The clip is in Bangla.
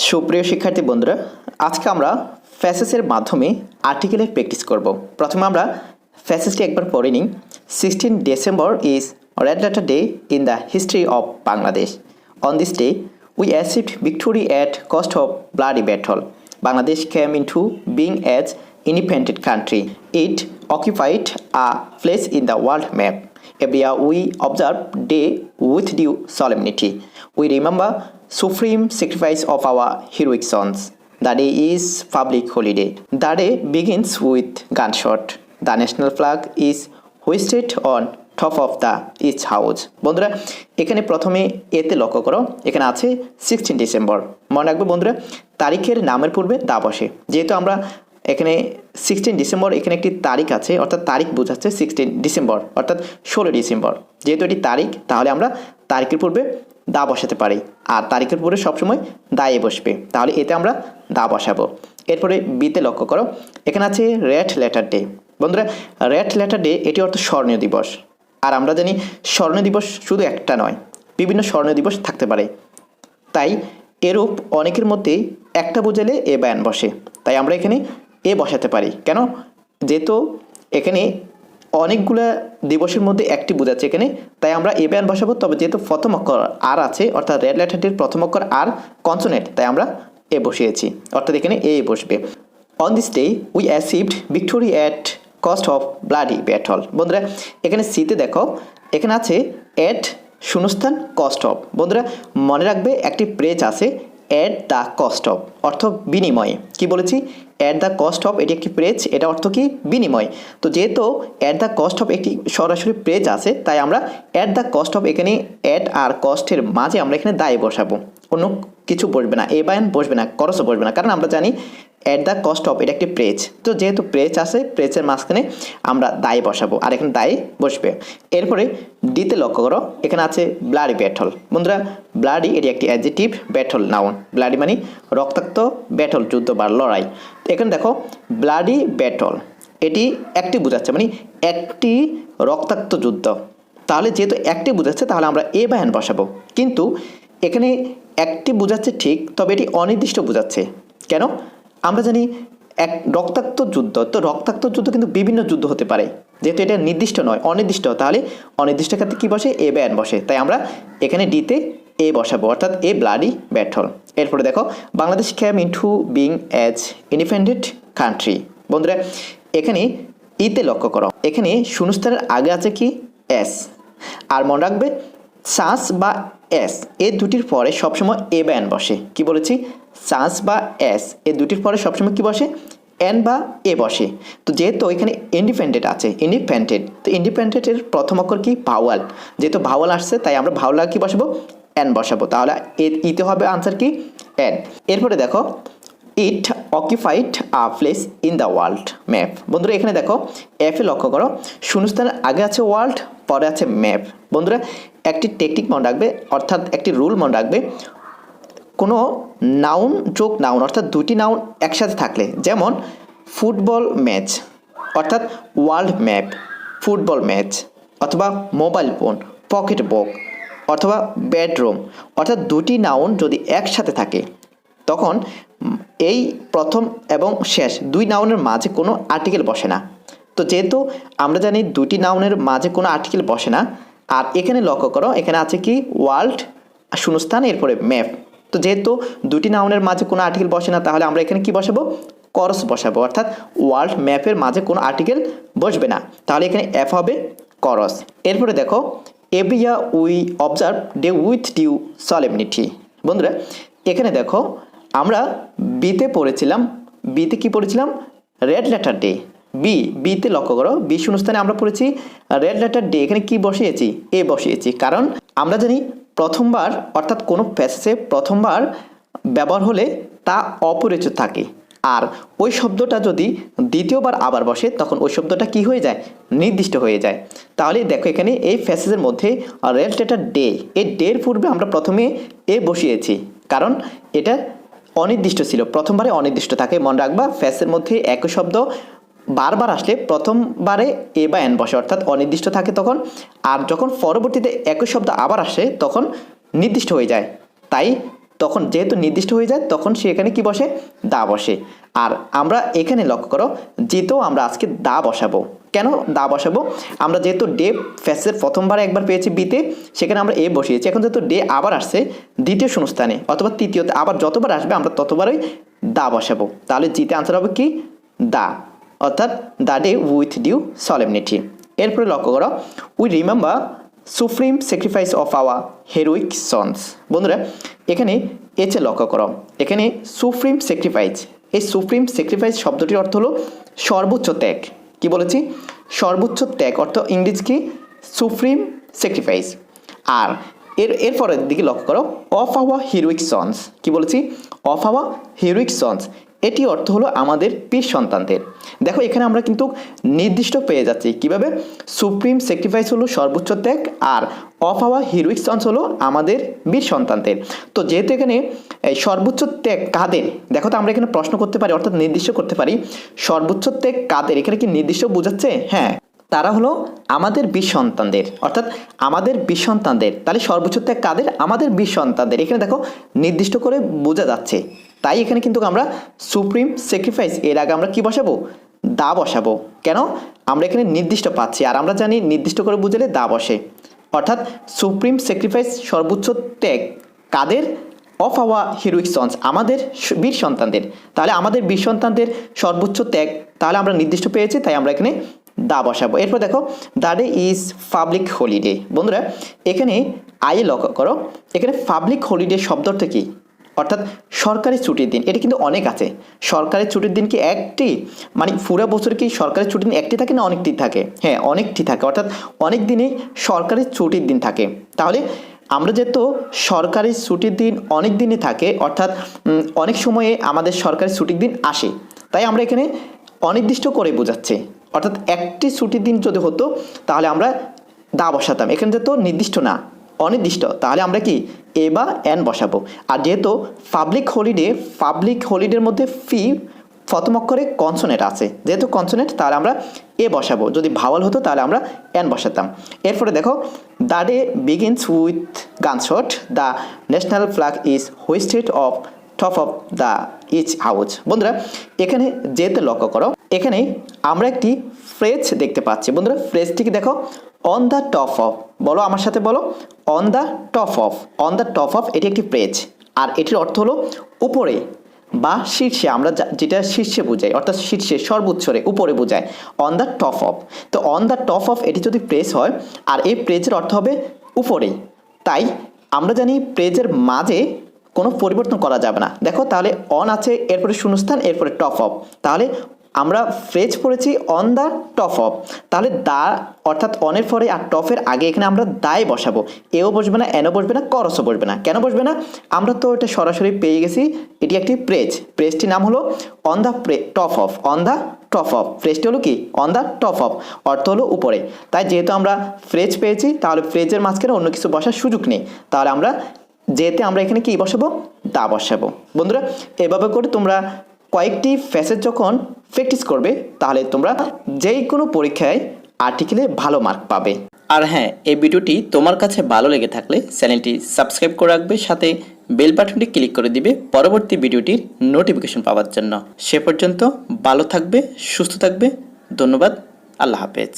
সুপ্রিয় শিক্ষার্থী বন্ধুরা, আজকে আমরা ফ্যাসেসের মাধ্যমে আর্টিকেলের প্র্যাকটিস করব। প্রথমে আমরা ফ্যাসেসটি একবার পড়ে নিই। 16 December is red letter day in the history of Bangladesh. On this day, we achieved victory at cost of bloody battle. Bangladesh came into being as independent country. It occupied a place in the world map. Every year we observe day with due solemnity. We remember supreme sacrifice of our heroic sons. The day is public holiday. The day begins with gunshot. The national flag is hoisted on top of the each house. বন্ধুরা, এখানে প্রথমে এতে লক্ষ্য করো, এখানে আছে 16 ডিসেম্বর। মনে রাখবে বন্ধুরা, তারিখের নামের পূর্বে দা বসে। যেহেতু আমরা এখানে 16 ডিসেম্বর, এখানে একটি তারিখ আছে, অর্থাৎ তারিখ বোঝাচ্ছে 16 ডিসেম্বর অর্থাৎ 16 ডিসেম্বর। যেহেতু এটি তারিখ, তাহলে আমরা তারিখের পূর্বে দা বসাতে পারি, আর তারিখের পূর্বে সবসময় দায়ে বসবে, তাহলে এতে আমরা দা বসাবো। এরপরে বিতে লক্ষ্য করো, এখানে আছে রেড লেটার ডে। বন্ধুরা, রেড লেটার ডে এটি অর্থ স্মরণীয় দিবস। আর আমরা জানি স্মরণীয় দিবস শুধু একটা নয়, বিভিন্ন স্মরণীয় দিবস থাকতে পারে। তাই এরূপ অনেকের মধ্যেই একটা বোঝালে এ বায়ান বসে, তাই আমরা এখানে এ বসাতে পারি। কেন? যেহেতু এখানে অনেকগুলা দিবসের মধ্যে একটি বোঝাচ্ছে এখানে, তাই আমরা এ বায়ান বসাবো। তবে যেহেতু প্রথম অক্ষর আর আছে, অর্থাৎ রেড লেটারটির প্রথম অক্ষর আর কনসোনেন্ট, তাই আমরা এ বসিয়েছি, অর্থাৎ এখানে এ বসবে। On this day we achieved victory at cost of bloody battle. বন্ধুরা, এখানে সিতে দেখো, এখানে আছে অ্যাট শূন্যস্থান কস্ট অফ। বন্ধুরা, মনে রাখবে একটি প্রেজ আছে অ্যাট দ্য কস্ট অফ, অর্থ বিনিময়ে। কি বলেছি? অ্যাট দ্য কস্ট অফ, এটি একটি প্রেজ, এটা অর্থ কি? বিনিময়। তো যেহেতু অ্যাট দ্য কস্ট অফ একটি সরাসরি প্রেজ আছে, তাই আমরা অ্যাট দ্য কস্ট অফ, এখানে অ্যাট আর কস্টের মাঝে আমরা এখানে দায়ে বসাবো, অন্য কিছু বসবে না, এ বায়ান বসবে না, করসও বসবে না, কারণ আমরা জানি অ্যাট দ্য কস্ট অফ এটা একটি প্রেজ। তো যেহেতু প্রেজ আছে, প্রেজের মাঝখানে আমরা দায়ে বসাবো, আর এখানে দায়ে বসবে। এরপরে ডিতে লক্ষ্য করো, এখানে আছে ব্লাডি ব্যাটল। বন্ধুরা, ব্লাডি এটি একটি অ্যাডজেক্টিভ, ব্যাটল নাউন। ব্লাডি মানে রক্তাক্ত, ব্যাটল যুদ্ধ বা লড়াই। তো এখানে দেখো ব্লাডি ব্যাটল এটি একটি বোঝাচ্ছে, মানে একটি রক্তাক্ত যুদ্ধ। তাহলে যেহেতু একটি বোঝাচ্ছে, তাহলে আমরা এ বায়ান বসাবো। কিন্তু এখানে একটি বোঝাচ্ছে ঠিক, তবে এটি অনির্দিষ্ট বোঝাচ্ছে। কেন? আমরা জানি এক রক্তাক্ত যুদ্ধ, তো রক্তাক্ত যুদ্ধ কিন্তু বিভিন্ন যুদ্ধ হতে পারে। যেহেতু এটা নির্দিষ্ট নয়, অনির্দিষ্ট, তাহলে অনির্দিষ্ট ক্ষেত্রে কী বসে? এ বায়ান বসে। তাই আমরা এখানে ডিতে এ বসাবো, অর্থাৎ এ ব্লাডি ব্যাটল। এরপরে দেখো Bangladesh came into being as independent country. বন্ধুরা, এখানে ইতে লক্ষ্য করো, এখানে শূন্যস্থানের আগে আছে কি? এস। আর মনে রাখবে সাস বা এস, এ দুটির পরে সবসময় এ বায়ান বসে। কি বলেছি? সাস বা এস, এ দুটির পরে সবসময় কি বসে? এন বা এ বসে। তো যেহেতু এখানে ইন্ডিপেন্ডেন্ট আছে, ইন্ডিপেন্ডেন্ট, তো ইন্ডিপেন্ডেন্টের প্রথম অক্ষর কি? ভাওয়াল। যেহেতু ভাওয়াল আসছে, তাই আমরা ভাওয়াল কি বসাবো? এন বসাবো। তাহলে ইতে হবে আনসার কি? এন। এরপরে দেখো it occupied a place in the world map. বন্ধুরা, এখানে দেখো এফে লক্ষ্য করো, শূন্যস্থানের আগে আছে ওয়ার্ল্ড, পরে আছে ম্যাপ। বন্ধুরা, একটি টেকনিক মনে রাখবে, অর্থাৎ একটি রুল মনে রাখবে, কোনো নাউন যোগ নাউন, অর্থাৎ দুটি নাউন একসাথে থাকলে, যেমন ফুটবল ম্যাচ অর্থাৎ ওয়ার্ল্ড ম্যাপ, ফুটবল ম্যাচ, অথবা মোবাইল ফোন, পকেট বুক, অথবা বেডরুম, অর্থাৎ দুটি নাউন যদি একসাথে থাকে, তখন এই প্রথম এবং শেষ দুই নাউনের মাঝে কোনো আর্টিকেল বসে না। তো যেহেতু আমরা জানি দুটি নাউনের মাঝে কোনো আর্টিকেল বসে না, আর এখানে লক্ষ্য করো, এখানে আছে কি? ওয়ার্ল্ড শূন্যস্থান, এরপরে ম্যাপ। তো যেহেতু দুটি নাউনের মাঝে কোনো আর্টিকেল বসে না, তাহলে আমরা এখানে কি বসাবো? করস বসাবো, অর্থাৎ ওয়ার্ল্ড ম্যাপের মাঝে কোনো আর্টিকেল বসবে না, তাহলে এখানে এফ হবে করস। এরপরে দেখো every year we observe day with due solemnity. বন্ধুরা, এখানে দেখো আমরা বিতে পড়েছিলাম, বিতে কি পড়েছিলাম? Red letter day. বিতে লক্ষ্য করো, বি শূন্যস্থানে আমরা পড়েছি রেড লেটার ডে। এখানে কি বসিয়েছি? এ বসিয়েছি, কারণ আমরা জানি প্রথমবার, অর্থাৎ কোনো প্যাসেজে প্রথমবার ব্যবহার হলে তা অপরিচিত থাকে, আর ওই শব্দটা যদি দ্বিতীয়বার আবার বসে, তখন ওই শব্দটা কি হয়ে যায়? নির্দিষ্ট হয়ে যায়। তাহলে দেখো এখানে এই প্যাসেজের মধ্যে রেড লেটার ডে, এই ডের পূর্বে আমরা প্রথমে এ বসিয়েছি, কারণ এটা অনির্দিষ্ট ছিল, প্রথমবারে অনির্দিষ্ট থাকে। মনে রাখবা, প্যাসেজের মধ্যে একই শব্দ বারবার আসলে প্রথমবারে এ বা এন বসে, অর্থাৎ অনির্দিষ্ট থাকে তখন, আর যখন পরবর্তীতে একই শব্দ আবার আসে তখন নির্দিষ্ট হয়ে যায়। তাই তখন যেহেতু নির্দিষ্ট হয়ে যায় তখন সেখানে কি বসে, দা বসে। আর আমরা এখানে লক্ষ্য করো যেতেও আমরা আজকে দা বসাবো। কেন দা বসাবো? আমরা যেহেতু ডে ফ্যাসের প্রথমবার একবার পেয়েছি বিতে, সেখানে আমরা এ বসিয়েছি। এখন যেহেতু ডে আবার আসছে দ্বিতীয় শূন্যস্থানে অথবা তৃতীয়তে, আবার যতবার আসবে আমরা ততবারই দা বসাবো। তাহলে জিতে আনসার হবে কি দা, অর্থাৎ the day with due solemnity. এরপরে লক্ষ্য করো we remember supreme sacrifice of our হেরোইক sons. বন্ধুরা এখানে এসে লক্ষ্য করো, এখানে সুপ্রিম স্যাক্রিফাইস, এই সুপ্রিম স্যাক্রিফাইস শব্দটির অর্থ হলো সর্বোচ্চ ত্যাগ। কি বলেছি? সর্বোচ্চ ত্যাগ, অর্থ ইংরেজি কি সুপ্রিম স্যাক্রিফাইস। আর এরপরের দিকে লক্ষ্য করো অফ আওয়ার হিরোইক সন্স। কি বলেছি? অফ আওয়ার হিরোইক সন্স, এটি অর্থ হলো আমাদের বীর সন্তানদের। দেখো এখানে আমরা কিন্তু নির্দিষ্ট পেয়ে যাচ্ছি কিভাবে, সুপ্রিম স্যাক্রিফাইস হলো সর্বোচ্চ ত্যাগ, আর অফ আওয়ার হিরোইক সন্স হলো আমাদের বীর সন্তানদের। তো যেহেতু এখানে এই সর্বোচ্চ ত্যাগ কাদের, দেখো তো আমরা এখানে প্রশ্ন করতে পারি, অর্থাৎ নির্দিষ্ট করতে পারি সর্বোচ্চ ত্যাগ কাদের। এখানে কি নির্দিষ্ট বোঝাচ্ছে? হ্যাঁ, তারা হলো আমাদের বীর সন্তানদের, অর্থাৎ আমাদের বীর সন্তানদের। তাহলে সর্বোচ্চ ত্যাগ কাদের? আমাদের বীর সন্তানদের। এখানে দেখো নির্দিষ্ট করে বোঝা যাচ্ছে, তাই এখানে কিন্তু আমরা সুপ্রিম স্যাক্রিফাইস এর আগে আমরা কি বসাবো? দা বসাবো। কেন? আমরা এখানে নির্দিষ্ট পাচ্ছি, আর আমরা জানি নির্দিষ্ট করে বুঝলে দা বসে। অর্থাৎ সুপ্রিম স্যাক্রিফাইস সর্বোচ্চ ত্যাগ কাদের? অফ আওয়ার হিরোইক সন্স, আমাদের বীর সন্তানদের। তাহলে আমাদের বীর সন্তানদের সর্বোচ্চ ত্যাগ, তাহলে আমরা নির্দিষ্ট পেয়েছি, তাই আমরা এখানে দা বসাবো। এরপর দেখো the day is public holiday. বন্ধুরা এখানে আইয়ে লক্ষ্য করো, এখানে পাবলিক হলিডে শব্দটা কি? অর্থাৎ সরকারি ছুটির দিন। এটি কিন্তু অনেক আছে। সরকারি ছুটির দিন কি একটি, মানে পুরো বছর কি সরকারি ছুটির দিন একটি থাকে না অনেকটি থাকে? হ্যাঁ, অনেকটি থাকে, অর্থাৎ অনেক দিনেই সরকারি ছুটির দিন থাকে। তাহলে আমরা যেহেতু সরকারি ছুটির দিন অনেক দিনে থাকে, অর্থাৎ অনেক সময়ে আমাদের সরকারি ছুটির দিন আসে, তাই আমরা এখানে অনির্দিষ্ট করে বোঝাচ্ছি। অর্থাৎ একটি ছুটির দিন যদি হতো তাহলে আমরা দা বসাতাম। এখানে যেহেতু নির্দিষ্ট না অনির্দিষ্ট, তাহলে আমরা কি এ বা এন বসাবো। আর যেহেতু পাবলিক হলিডের মধ্যে ফি প্রথম অক্ষরে কনসোনেন্ট আছে, যেহেতু কনসোনেন্ট তাহলে আমরা এ বসাবো। যদি ভাওয়াল হতো তাহলে আমরা এন বসাতাম। এরপরে দেখো the day begins with gunshot, the national flag is hoisted of top of the each house. বন্ধুরা এখানে যেতে লক্ষ্য করো, এখানে আমরা একটি ফ্রেজ দেখতে পাচ্ছি। বন্ধুরা ফ্রেজটিকে দেখো, অন দ্য টপ অফ, বলো আমার সাথে বলো, on the top of. On the top of এটি একটি ফ্রেজ, আর এটির অর্থ হলো উপরে বা শীর্ষে। আমরা যেটা শীর্ষে বোঝাই, অর্থাৎ শীর্ষে সর্বোচ্চরে উপরে বোঝায় অন দ্য টপ অফ। তো অন দ্য টপ অফ এটি যদি প্রেস হয়, আর এই প্রেজের অর্থ হবে উপরেই, তাই আমরা জানি প্রেজের মাঝে কোনো পরিবর্তন করা যাবে না। দেখো তাহলে অন আছে, এরপরে শূন্যস্থান, এরপরে টপ অফ, তাহলে আমরা ফ্রেজ পড়েছি অন দ্য টপ অফ। তাহলে দা অর্থাৎ অনের পরে আর টপের আগে এখানে আমরা দায় বসাবো। এও বসবে না, এনও বসবে না, করসও বসবে না। কেন বসবে না? আমরা তো এটা সরাসরি পেয়ে গেছি, এটি একটি প্রেজটির নাম হলো on the top of. On the top of ফ্রেজটি হলো কি অন দ্য টপ অফ, অর্থ হলো উপরে। তাই যেহেতু আমরা ফ্রেজ পেয়েছি, তাহলে ফ্রেজের মাঝখানে অন্য কিছু বসার সুযোগ নেই, তাহলে আমরা যেতে আমরা এখানে কি বসাবো? দা বসাবো। বন্ধুরা এভাবে করে তোমরা কয়েকটি ফ্যাসেজ যখন প্র্যাকটিস করবে, তাহলে তোমরা যেই কোনো পরীক্ষায় আর্টিকেলে ভালো মার্ক পাবে। আর হ্যাঁ, এই ভিডিওটি তোমার কাছে ভালো লেগে থাকলে চ্যানেলটি সাবস্ক্রাইব করে রাখবে, সাথে বেল বাটনটি ক্লিক করে দিবে পরবর্তী ভিডিওটির নোটিফিকেশন পাওয়ার জন্য। সে পর্যন্ত ভালো থাকবে, সুস্থ থাকবে। ধন্যবাদ। আল্লাহ হাফেজ।